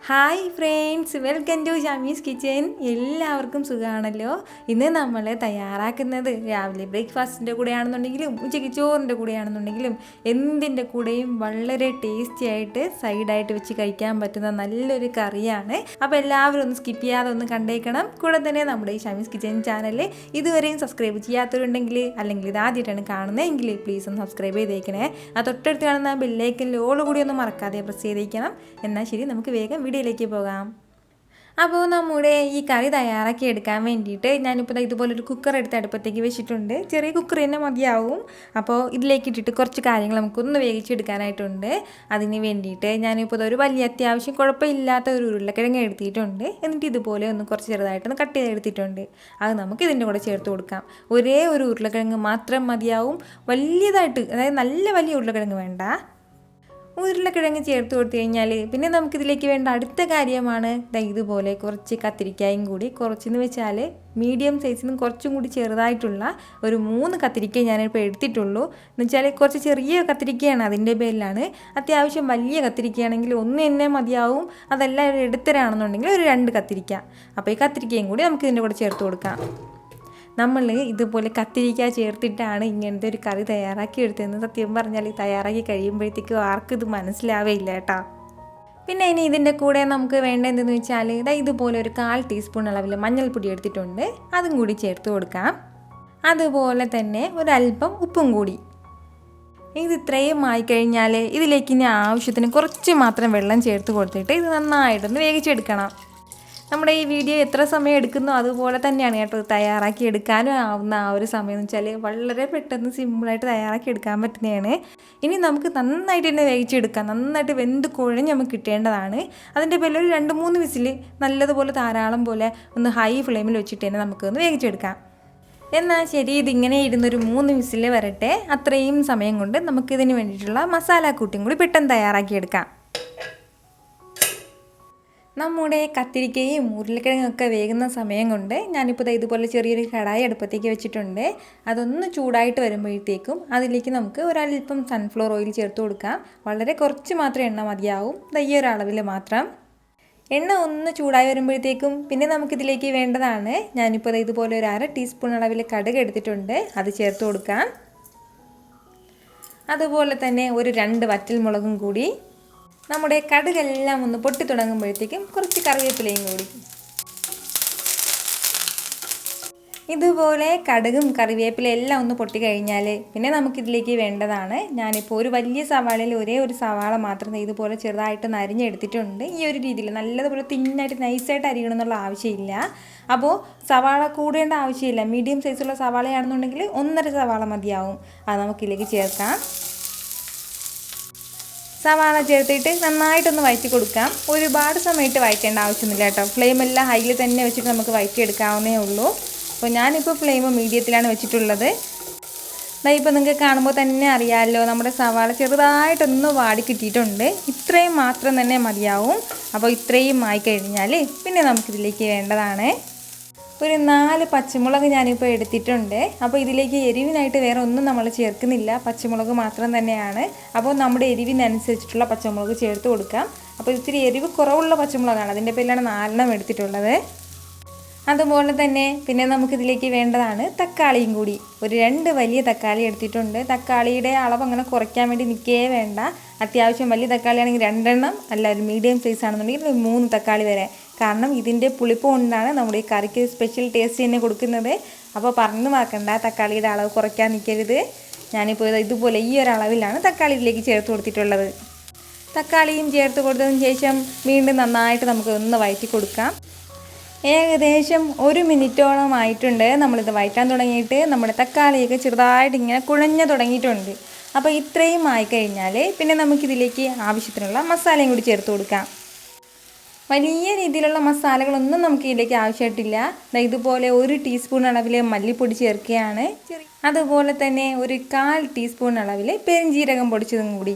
Hi friends, welcome to Shamees kitchen. എല്ലാവർക്കും സുഖമാണല്ലോ. ഇന്ന് നമ്മൾ തയ്യാറാക്കുന്നത് രാവിലെ ബ്രേക്ക്ഫാസ്റ്റിൻ്റെ കൂടെയാണെന്നുണ്ടെങ്കിലും ഉച്ചയ്ക്ക് ചോറിൻ്റെ കൂടെയാണെന്നുണ്ടെങ്കിലും എന്തിൻ്റെ കൂടെയും വളരെ ടേസ്റ്റി ആയിട്ട് സൈഡായിട്ട് വെച്ച് കഴിക്കാൻ പറ്റുന്ന നല്ലൊരു കറിയാണ്. അപ്പോൾ എല്ലാവരും ഒന്ന് സ്കിപ്പ് ചെയ്യാതെ ഒന്ന് കണ്ടേക്കണം. കൂടെ തന്നെ നമ്മുടെ ഈ ഷമീസ് കിച്ചൻ ചാനൽ ഇതുവരെയും സബ്സ്ക്രൈബ് ചെയ്യാത്തവരുണ്ടെങ്കിൽ അല്ലെങ്കിൽ ഇത് ആദ്യമായിട്ടാണ് കാണുന്നതെങ്കിൽ പ്ലീസ് ഒന്ന് സബ്സ്ക്രൈബ് ചെയ്തേക്കണേ. ആ തൊട്ടടുത്ത് കാണുന്ന ബെല്ലൈക്കനിൽ ഓൾ കൂടി ഒന്ന് മറക്കാതെ പ്രസ് ചെയ്തേക്കണം. എന്നാൽ ശരി, നമുക്ക് വേഗം വീഡിയോയിലേക്ക് പോകാം. അപ്പോൾ നമ്മുടെ ഈ കറി തയ്യാറാക്കി എടുക്കാൻ വേണ്ടിയിട്ട് ഞാനിപ്പോൾ ഇതുപോലൊരു കുക്കർ എടുത്ത് അടുപ്പത്തേക്ക് വെച്ചിട്ടുണ്ട്. ചെറിയ കുക്കർ തന്നെ മതിയാവും. അപ്പോൾ ഇതിലേക്ക് ഇട്ടിട്ട് കുറച്ച് കാര്യങ്ങൾ നമുക്കൊന്ന് വേവിച്ചെടുക്കാനായിട്ടുണ്ട്. അതിന് വേണ്ടിയിട്ട് ഞാനിപ്പോൾ ഒരു വലിയ അത്യാവശ്യം കുഴപ്പമില്ലാത്ത ഒരു ഉരുളക്കിഴങ്ങ് എടുത്തിട്ടുണ്ട്. എന്നിട്ട് ഇതുപോലെ ഒന്ന് കുറച്ച് ചെറുതായിട്ടൊന്ന് കട്ട് ചെയ്തെടുത്തിട്ടുണ്ട്. അത് നമുക്ക് ഇതിൻ്റെ കൂടെ ചേർത്ത് കൊടുക്കാം. ഒരേ ഒരു ഉരുളക്കിഴങ്ങ് മാത്രം മതിയാവും. വലിയതായിട്ട്, അതായത് നല്ല വലിയ ഉരുളക്കിഴങ്ങ് വേണ്ട. ഉരുളക്കിഴങ്ങ് ചേർത്ത് കൊടുത്തു കഴിഞ്ഞാൽ പിന്നെ നമുക്കിതിലേക്ക് വേണ്ട അടുത്ത കാര്യമാണ് ഇതുപോലെ കുറച്ച് കത്തിരിക്കായും കൂടി. കുറച്ചെന്ന് വെച്ചാൽ മീഡിയം സൈസിൽ നിന്ന് കുറച്ചും കൂടി ചെറുതായിട്ടുള്ള ഒരു 3 കത്തിരിക്ക ഞാനിപ്പോൾ എടുത്തിട്ടുള്ളൂ. എന്ന് വെച്ചാൽ കുറച്ച് ചെറിയ കത്തിരിക്കയാണ്, അതിൻ്റെ പേരിലാണ്. അത്യാവശ്യം വലിയ കത്തിരിക്കയാണെങ്കിൽ ഒന്ന് തന്നെ മതിയാവും. അതെല്ലാം എടുത്തരാണെന്നുണ്ടെങ്കിൽ ഒരു 2 കത്തിരിക്ക. അപ്പോൾ ഈ കത്തിരിക്കയും കൂടി നമുക്കിതിൻ്റെ കൂടെ ചേർത്ത് കൊടുക്കാം. നമ്മൾ ഇതുപോലെ കത്തിരിക്ക ചേർത്തിട്ടാണ് ഇങ്ങനത്തെ ഒരു കറി തയ്യാറാക്കി എടുത്തതെന്ന് സത്യം പറഞ്ഞാൽ തയ്യാറാക്കി കഴിയുമ്പോഴത്തേക്കും ആർക്കും ഇത് മനസ്സിലാവേയില്ല കേട്ടോ. പിന്നെ ഇനി ഇതിൻ്റെ കൂടെ നമുക്ക് വേണ്ട എന്തെന്ന് വെച്ചാൽ ഇതുപോലെ ഒരു 1/4 ടീസ്പൂൺ അളവിൽ മഞ്ഞൾപ്പൊടി എടുത്തിട്ടുണ്ട്. അതും കൂടി ചേർത്ത് കൊടുക്കാം. അതുപോലെ തന്നെ ഒരല്പം ഉപ്പും കൂടി. ഇത് ഇത്രയും ആയിക്കഴിഞ്ഞാൽ ഇതിലേക്ക് ഇനി ആവശ്യത്തിന് കുറച്ച് മാത്രം വെള്ളം ചേർത്ത് കൊടുത്തിട്ട് ഇത് നന്നായിട്ടൊന്ന് വേവിച്ചെടുക്കണം. നമ്മുടെ ഈ വീഡിയോ എത്ര സമയം എടുക്കുന്നോ അതുപോലെ തന്നെയാണ് കേട്ടോ തയ്യാറാക്കി എടുക്കാനും ആവുന്ന ആ ഒരു സമയം എന്ന് വെച്ചാൽ വളരെ പെട്ടെന്ന് സിമ്പിളായിട്ട് തയ്യാറാക്കി എടുക്കാൻ പറ്റുന്നതാണ്. ഇനി നമുക്ക് നന്നായിട്ട് തന്നെ വേവിച്ചെടുക്കാം. നന്നായിട്ട് വെന്ത് കുഴഞ്ഞ് നമുക്ക് കിട്ടേണ്ടതാണ്. അതിൻ്റെ പേരിൽ ഒരു 2-3 വിസിൽ നല്ലതുപോലെ ധാരാളം പോലെ ഒന്ന് ഹൈ ഫ്ലെയിമിൽ വെച്ചിട്ട് തന്നെ നമുക്കൊന്ന് വേവിച്ചെടുക്കാം. എന്നാൽ ശരി, ഇതിങ്ങനെ ഇരുന്നൊരു 3 വിസിൽ വരട്ടെ. അത്രയും സമയം കൊണ്ട് നമുക്കിതിന് വേണ്ടിയിട്ടുള്ള മസാല കൂട്ടിയും കൂടി പെട്ടെന്ന് തയ്യാറാക്കിയെടുക്കാം. നമ്മുടെ കത്തിരിക്കയും ഉരുളക്കിഴങ്ങൊക്കെ വേകുന്ന സമയം കൊണ്ട് ഞാനിപ്പോൾ ഇതുപോലെ ചെറിയൊരു കടായി അടുപ്പത്തേക്ക് വെച്ചിട്ടുണ്ട്. അതൊന്ന് ചൂടായിട്ട് വരുമ്പോഴത്തേക്കും അതിലേക്ക് നമുക്ക് ഒരല്പം സൺഫ്ലവർ ഓയിൽ ചേർത്ത് കൊടുക്കാം. വളരെ കുറച്ച് മാത്രം എണ്ണ മതിയാവും. ഈ ഒരു അളവിൽ മാത്രം. എണ്ണ ഒന്ന് ചൂടായി വരുമ്പോഴത്തേക്കും പിന്നെ നമുക്കിതിലേക്ക് വേണ്ടതാണ്, ഞാനിപ്പോൾ ഇതുപോലെ ഒരു 1/2 ടീസ്പൂൺ അളവിൽ കടുക് എടുത്തിട്ടുണ്ട്. അത് ചേർത്ത് കൊടുക്കാം. അതുപോലെ തന്നെ ഒരു 2 വറ്റൽമുളകും കൂടി. നമ്മുടെ കടുകെല്ലാം ഒന്ന് പൊട്ടി തുടങ്ങുമ്പോഴത്തേക്കും കുറച്ച് കറിവേപ്പിലയും കൂടി. ഇതുപോലെ കടുകും കറിവേപ്പിലയും എല്ലാം ഒന്ന് പൊട്ടി കഴിഞ്ഞാൽ പിന്നെ നമുക്കിതിലേക്ക് വേണ്ടതാണ്, ഞാനിപ്പോൾ ഒരു വലിയ സവാളയിൽ ഒരേ ഒരു സവാള മാത്രം ഇതുപോലെ ചെറുതായിട്ടൊന്ന് അരിഞ്ഞെടുത്തിട്ടുണ്ട്. ഈ ഒരു രീതിയിൽ നല്ലതുപോലെ തിന്നായിട്ട് നൈസായിട്ട് അരിയണം എന്നുള്ള ആവശ്യമില്ല. അപ്പോൾ സവാള കൂടേണ്ട ആവശ്യമില്ല. മീഡിയം സൈസുള്ള സവാളയാണെന്നുണ്ടെങ്കിൽ 1.5 സവാള മതിയാവും. അത് നമുക്കിതിലേക്ക് ചേർക്കാം. സവാള ചേർത്തിട്ട് നന്നായിട്ടൊന്ന് വഴറ്റി കൊടുക്കാം. ഒരുപാട് സമയത്ത് വഴറ്റേണ്ട ആവശ്യമൊന്നുമില്ല കേട്ടോ. ഫ്ലെയിമെല്ലാം ഹൈയിൽ തന്നെ വെച്ചിട്ട് നമുക്ക് വഴറ്റിയെടുക്കാവുന്നേ ഉള്ളൂ. അപ്പോൾ ഞാനിപ്പോൾ ഫ്ലെയിം മീഡിയത്തിലാണ് വെച്ചിട്ടുള്ളത്. ഇപ്പോൾ നിങ്ങൾക്ക് കാണുമ്പോൾ തന്നെ അറിയാമല്ലോ, നമ്മുടെ സവാള ചെറുതായിട്ടൊന്ന് വാടി കിട്ടിയിട്ടുണ്ട്. ഇത്രയും മാത്രം തന്നെ മതിയാവും. അപ്പോൾ ഇത്രയും ആയിക്കഴിഞ്ഞാൽ പിന്നെ നമുക്കിതിലേക്ക് വേണ്ടതാണ് ഒരു 4 പച്ചമുളക് ഞാനിപ്പോൾ എടുത്തിട്ടുണ്ട്. അപ്പോൾ ഇതിലേക്ക് എരിവിനായിട്ട് വേറെ ഒന്നും നമ്മൾ ചേർക്കുന്നില്ല, പച്ചമുളക് മാത്രം തന്നെയാണ്. അപ്പോൾ നമ്മുടെ എരിവിനനുസരിച്ചിട്ടുള്ള പച്ചമുളക് ചേർത്ത് കൊടുക്കാം. അപ്പോൾ ഇത്തിരി എരിവ് കുറവുള്ള പച്ചമുളകാണ്, അതിൻ്റെ പേരിലാണ് 4 എടുത്തിട്ടുള്ളത്. അതുപോലെ തന്നെ പിന്നെ നമുക്കിതിലേക്ക് വേണ്ടതാണ് തക്കാളിയും കൂടി. ഒരു 2 വലിയ തക്കാളി എടുത്തിട്ടുണ്ട്. തക്കാളിയുടെ അളവ് അങ്ങനെ കുറയ്ക്കാൻ വേണ്ടി നിൽക്കേ വേണ്ട. അത്യാവശ്യം വലിയ തക്കാളി ആണെങ്കിൽ 2 എണ്ണം, അല്ല ഒരു മീഡിയം സൈസ് ആണെന്നുണ്ടെങ്കിൽ 3 തക്കാളി വരെ. കാരണം ഇതിൻ്റെ പുളിപ്പ് കൊണ്ടാണ് നമ്മുടെ ഈ കറിക്ക് സ്പെഷ്യൽ ടേസ്റ്റ് തന്നെ കൊടുക്കുന്നത്. അപ്പോൾ പറഞ്ഞു മറക്കണ്ട, തക്കാളിയുടെ അളവ് കുറയ്ക്കാൻ നിൽക്കരുത്. ഞാനിപ്പോൾ ഇതുപോലെ ഈ ഒരു അളവിലാണ് തക്കാളി ഇതിലേക്ക് ചേർത്ത് കൊടുത്തിട്ടുള്ളത്. തക്കാളിയും ചേർത്ത് കൊടുത്തതിന് ശേഷം വീണ്ടും നന്നായിട്ട് നമുക്ക് ഒന്ന് വഴറ്റി കൊടുക്കാം. ഏകദേശം 1 മിനിറ്റോളം ആയിട്ടുണ്ട് നമ്മളിത് വഴറ്റാൻ തുടങ്ങിയിട്ട്. നമ്മുടെ തക്കാളിയൊക്കെ ചെറുതായിട്ട് ഇങ്ങനെ കുഴഞ്ഞു തുടങ്ങിയിട്ടുണ്ട്. അപ്പോൾ ഇത്രയും ആയിക്കഴിഞ്ഞാൽ പിന്നെ നമുക്കിതിലേക്ക് ആവശ്യത്തിനുള്ള മസാലയും കൂടി ചേർത്ത് കൊടുക്കാം. വലിയ രീതിയിലുള്ള മസാലകളൊന്നും നമുക്ക് ഇതിലേക്ക് ആവശ്യമായിട്ടില്ല. ഇതുപോലെ 1 ടീസ്പൂൺ അളവിൽ മല്ലിപ്പൊടി ചേർക്കുകയാണ്. അതുപോലെ തന്നെ ഒരു 1/4 ടീസ്പൂൺ അളവിൽ പെരുംജീരകം പൊടിച്ചതും കൂടി.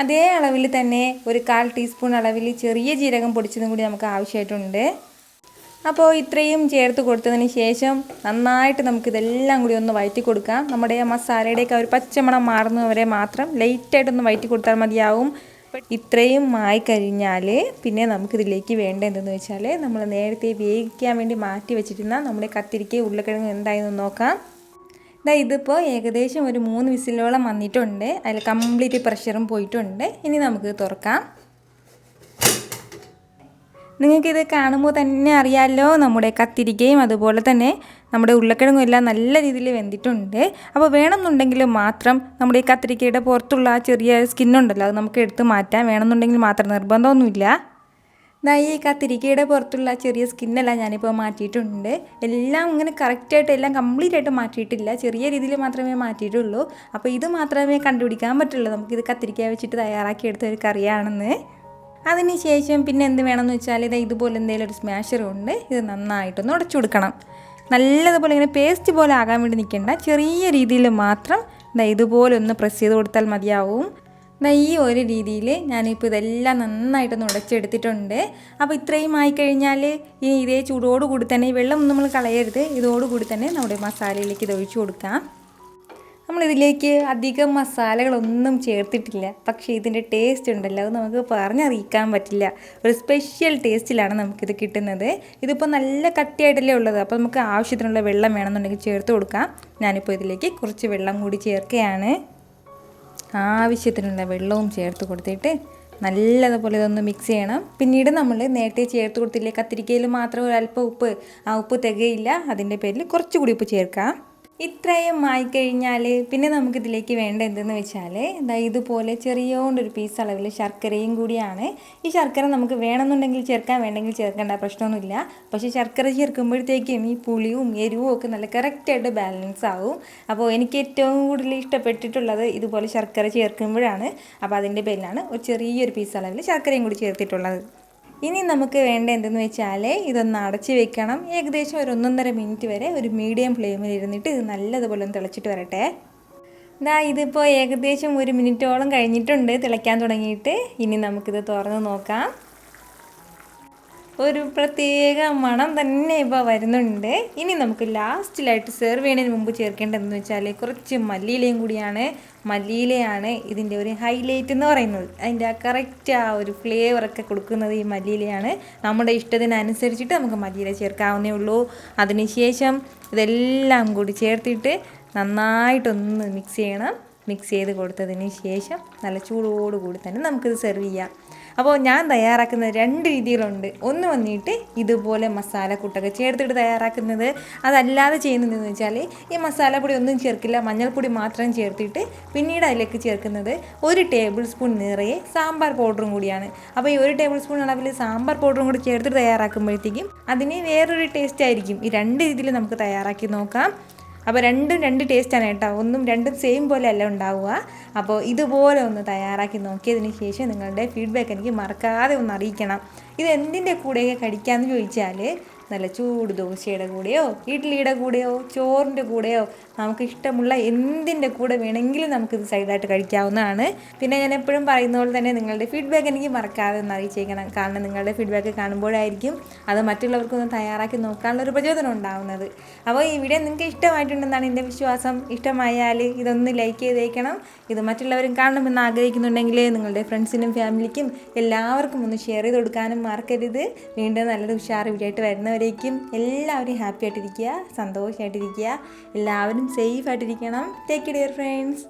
അതേ അളവിൽ തന്നെ ഒരു 1/4 ടീസ്പൂൺ അളവിൽ ചെറിയ ജീരകം പൊടിച്ചതും കൂടി നമുക്ക് ആവശ്യമായിട്ടുണ്ട്. അപ്പോൾ ഇത്രയും ചേർത്ത് കൊടുത്തതിന് ശേഷം നന്നായിട്ട് നമുക്കിതെല്ലാം കൂടി ഒന്ന് വഴറ്റി കൊടുക്കാം. നമ്മുടെ മസാലയുടെയൊക്കെ ഒരു പച്ചമണം മാറുന്നവരെ മാത്രം ലൈറ്റായിട്ടൊന്ന് വഴറ്റി കൊടുത്താൽ മതിയാവും. ഇത്രയും ആയി കഴിഞ്ഞാൽ പിന്നെ നമുക്കിതിലേക്ക് വേണ്ട എന്തെന്ന് വെച്ചാൽ നമ്മൾ നേരത്തെ വേവിക്കാൻ വേണ്ടി മാറ്റി വെച്ചിരുന്ന നമ്മുടെ കത്തിരിക്കയും ഉരുളക്കിഴങ്ങും എന്തായെന്ന് നോക്കാം. ഇതിപ്പോൾ ഏകദേശം ഒരു 3 വിസിലോളം വന്നിട്ടുണ്ട്. അതിൽ കംപ്ലീറ്റ് പ്രഷറും പോയിട്ടുണ്ട്. ഇനി നമുക്ക് തുറക്കാം. നിങ്ങൾക്കിത് കാണുമ്പോൾ തന്നെ അറിയാമല്ലോ, നമ്മുടെ കത്തിരിക്കയും അതുപോലെ തന്നെ നമ്മുടെ ഉരുളക്കിഴങ്ങും എല്ലാം നല്ല രീതിയിൽ വെന്തിട്ടുണ്ട്. അപ്പോൾ വേണമെന്നുണ്ടെങ്കിൽ മാത്രം നമ്മുടെ ഈ കത്തിരിക്കയുടെ പുറത്തുള്ള ആ ചെറിയ സ്കിന്നുണ്ടല്ലോ, അത് നമുക്ക് എടുത്ത് മാറ്റാം. വേണമെന്നുണ്ടെങ്കിൽ മാത്രം, നിർബന്ധമൊന്നുമില്ല. ഈ കത്തിരിക്കയുടെ പുറത്തുള്ള ചെറിയ സ്കിന്നെല്ലാം ഞാനിപ്പോൾ മാറ്റിയിട്ടുണ്ട്. എല്ലാം ഇങ്ങനെ കറക്റ്റായിട്ട് എല്ലാം കംപ്ലീറ്റ് ആയിട്ട് മാറ്റിയിട്ടില്ല, ചെറിയ രീതിയിൽ മാത്രമേ മാറ്റിയിട്ടുള്ളൂ. അപ്പോൾ ഇത് മാത്രമേ കണ്ടുപിടിക്കാൻ പറ്റുള്ളൂ നമുക്കിത് കത്തിരിക്ക വെച്ചിട്ട് തയ്യാറാക്കിയെടുത്ത ഒരു കറിയാണെന്ന്. അതിന് ശേഷം പിന്നെ എന്ത് വേണമെന്ന് വെച്ചാൽ ഇതുപോലെ എന്തെങ്കിലും ഒരു സ്മാഷറുണ്ട്, ഇത് നന്നായിട്ടൊന്ന് ഉടച്ചു കൊടുക്കണം. നല്ലതുപോലെ ഇങ്ങനെ പേസ്റ്റ് പോലെ ആകാൻ വേണ്ടി നിൽക്കേണ്ട, ചെറിയ രീതിയിൽ മാത്രം ഇതുപോലെ ഒന്ന് പ്രസ് ചെയ്ത് കൊടുത്താൽ മതിയാവും. ഈ ഒരു രീതിയിൽ ഞാനിപ്പോൾ ഇതെല്ലാം നന്നായിട്ടൊന്ന് ഉടച്ചെടുത്തിട്ടുണ്ട്. അപ്പോൾ ഇത്രയും ആയിക്കഴിഞ്ഞാൽ ഇനി ഇതേ ചൂടോടുകൂടി തന്നെ, ഈ വെള്ളം നമ്മൾ കളയരുത്, ഇതോടുകൂടി തന്നെ നമ്മുടെ മസാലയിലേക്ക് ഇത് ഒഴിച്ചു കൊടുക്കാം. നമ്മളിതിലേക്ക് അധികം മസാലകളൊന്നും ചേർത്തിട്ടില്ല, പക്ഷേ ഇതിൻ്റെ ടേസ്റ്റ് ഉണ്ടല്ലോ, അത് നമുക്ക് പറഞ്ഞറിയിക്കാൻ പറ്റില്ല. ഒരു സ്പെഷ്യൽ ടേസ്റ്റിലാണ് നമുക്കിത് കിട്ടുന്നത്. ഇതിപ്പോൾ നല്ല കട്ടിയായിട്ടല്ലേ ഉള്ളത്, അപ്പോൾ നമുക്ക് ആവശ്യത്തിനുള്ള വെള്ളം വേണമെന്നുണ്ടെങ്കിൽ ചേർത്ത് കൊടുക്കാം. ഞാനിപ്പോൾ ഇതിലേക്ക് കുറച്ച് വെള്ളം കൂടി ചേർക്കുകയാണ്. ആവശ്യത്തിനുള്ള വെള്ളവും ചേർത്ത് കൊടുത്തിട്ട് നല്ലതുപോലെ ഇതൊന്ന് മിക്സ് ചെയ്യണം. പിന്നീട് നമ്മൾ നേരത്തെ ചേർത്ത് കൊടുത്തില്ലേ കത്തിരിക്കയിൽ മാത്രം ഒരല്പം ഉപ്പ്, ആ ഉപ്പ് തികയില്ല, അതിൻ്റെ പേരിൽ കുറച്ചുകൂടി ഉപ്പ് ചേർക്കാം. ഇത്രയും ആയിക്കഴിഞ്ഞാൽ പിന്നെ നമുക്കിതിലേക്ക് വേണ്ട എന്തെന്ന് വെച്ചാൽ ഇതുപോലെ ചെറിയോണ്ടൊരു പീസ് അളവിൽ ശർക്കരയും കൂടിയാണ്. ഈ ശർക്കര നമുക്ക് വേണമെന്നുണ്ടെങ്കിൽ ചേർക്കാം, വേണമെങ്കിൽ ചേർക്കേണ്ട, പ്രശ്നമൊന്നുമില്ല. പക്ഷേ ശർക്കര ചേർക്കുമ്പോഴത്തേക്കും ഈ പുളിയും എരിവും ഒക്കെ നല്ല കറക്റ്റായിട്ട് ബാലൻസ് ആവും. അപ്പോൾ എനിക്ക് ഏറ്റവും കൂടുതൽ ഇഷ്ടപ്പെട്ടിട്ടുള്ളത് ഇതുപോലെ ശർക്കര ചേർക്കുമ്പോഴാണ്. അപ്പോൾ അതിൻ്റെ പേരിലാണ് ഒരു ചെറിയൊരു പീസ് അളവിൽ ശർക്കരയും കൂടി ചേർത്തിട്ടുള്ളത്. ഇനി നമുക്ക് വേണ്ട എന്തെന്ന് വെച്ചാൽ ഇതൊന്ന് അടച്ച് വെക്കണം. ഏകദേശം ഒരു 1.5 മിനിറ്റ് വരെ ഒരു മീഡിയം ഫ്ലെയിമിൽ ഇരുന്നിട്ട് ഇത് നല്ലതുപോലെ ഒന്ന് തിളച്ചിട്ട് വരട്ടെ. ഇതിപ്പോൾ ഏകദേശം 1 മിനിറ്റോളം കഴിഞ്ഞിട്ടുണ്ട് തിളയ്ക്കാൻ തുടങ്ങിയിട്ട്. ഇനി നമുക്കിത് തുറന്ന് നോക്കാം. ഒരു പ്രത്യേക മണം തന്നെ ഇപ്പോൾ വരുന്നുണ്ട്. ഇനി നമുക്ക് ലാസ്റ്റിലായിട്ട് സെർവ് ചെയ്യുന്നതിന് മുമ്പ് ചേർക്കേണ്ടതെന്ന് വെച്ചാൽ കുറച്ച് മല്ലിയിലയും കൂടിയാണ്. മല്ലിയിലയാണ് ഇതിൻ്റെ ഒരു ഹൈലൈറ്റ് എന്ന് പറയുന്നത്. അതിൻ്റെ കറക്റ്റ് ആ ഒരു ഫ്ലേവറൊക്കെ കൊടുക്കുന്നത് ഈ മല്ലിയിലയാണ്. നമ്മുടെ ഇഷ്ടത്തിനനുസരിച്ചിട്ട് നമുക്ക് മല്ലിയില ചേർക്കാവുന്നേ ഉള്ളൂ. അതിനുശേഷം ഇതെല്ലാം കൂടി ചേർത്തിട്ട് നന്നായിട്ടൊന്ന് മിക്സ് ചെയ്യണം. മിക്സ് ചെയ്ത് കൊടുത്തതിന് ശേഷം നല്ല ചൂടോടുകൂടി തന്നെ നമുക്കിത് സെർവ് ചെയ്യാം. അപ്പോൾ ഞാൻ തയ്യാറാക്കുന്നത് 2 രീതിയിലുണ്ട്. ഒന്ന് വന്നിട്ട് ഇതുപോലെ മസാലക്കൂട്ടൊക്കെ ചേർത്തിട്ട് തയ്യാറാക്കുന്നത്. അതല്ലാതെ ചെയ്യുന്നതെന്ന് വെച്ചാൽ ഈ മസാലപ്പൊടി ഒന്നും ചേർക്കില്ല, മഞ്ഞൾപ്പൊടി മാത്രം ചേർത്തിട്ട് പിന്നീട് അതിലേക്ക് ചേർക്കുന്നത് 1 ടേബിൾ സ്പൂൺ നിറയെ സാമ്പാർ പൗഡറും കൂടിയാണ്. അപ്പോൾ ഈ 1 ടേബിൾ സ്പൂൺ അളവിൽ സാമ്പാർ പൗഡറും കൂടി ചേർത്തിട്ട് തയ്യാറാക്കുമ്പോഴത്തേക്കും അതിന് വേറൊരു ടേസ്റ്റ് ആയിരിക്കും. ഈ 2 രീതിയിൽ നമുക്ക് തയ്യാറാക്കി നോക്കാം. അപ്പോൾ രണ്ടും 2 ടേസ്റ്റാണ് കേട്ടോ, ഒന്നും രണ്ടും സെയിം പോലെ അല്ല ഉണ്ടാവുക. അപ്പോൾ ഇതുപോലെ ഒന്ന് തയ്യാറാക്കി നോക്കിയതിന് ശേഷം നിങ്ങളുടെ ഫീഡ്ബാക്ക് എനിക്ക് മറക്കാതെ ഒന്ന് അറിയിക്കണം. ഇത് എന്തിൻ്റെ കൂടെയൊക്കെ കഴിക്കാമെന്ന് ചോദിച്ചാൽ നല്ല ചൂട് ദോശയുടെ കൂടെയോ ഇഡ്ഡലിയുടെ കൂടെയോ ചോറിൻ്റെ കൂടെയോ നമുക്ക് ഇഷ്ടമുള്ള എന്തിൻ്റെ കൂടെ വേണമെങ്കിലും നമുക്കിത് സൈഡായിട്ട് കഴിക്കാവുന്നതാണ്. പിന്നെ ഞാൻ എപ്പോഴും പറയുന്ന പോലെ തന്നെ നിങ്ങളുടെ ഫീഡ്ബാക്ക് എനിക്ക് മറക്കാതെ ഒന്ന് അറിയിച്ചേക്കണം. കാരണം നിങ്ങളുടെ ഫീഡ്ബാക്ക് കാണുമ്പോഴായിരിക്കും അത് മറ്റുള്ളവർക്കൊന്ന് തയ്യാറാക്കി നോക്കാനുള്ളൊരു പ്രചോദനം ഉണ്ടാവുന്നത്. അപ്പോൾ ഈ വീഡിയോ നിങ്ങൾക്ക് ഇഷ്ടമായിട്ടുണ്ടെന്നാണ് എൻ്റെ വിശ്വാസം. ഇഷ്ടമായാൽ ഇതൊന്ന് ലൈക്ക് ചെയ്തേക്കണം. ഇത് മറ്റുള്ളവരും കാണണമെന്ന് ആഗ്രഹിക്കുന്നുണ്ടെങ്കിൽ നിങ്ങളുടെ ഫ്രണ്ട്സിനും ഫാമിലിക്കും എല്ലാവർക്കും ഒന്ന് ഷെയർ ചെയ്ത് കൊടുക്കാനും മറക്കരുത്. വീണ്ടും നല്ലൊരു ഉഷാർ വീഡിയോ ആയിട്ട് വരുന്നവരേക്കും എല്ലാവരും ഹാപ്പി ആയിട്ടിരിക്കുക, സന്തോഷമായിട്ടിരിക്കുക, എല്ലാവരും സേഫ് ആയിട്ടിരിക്കണം. Take care friends.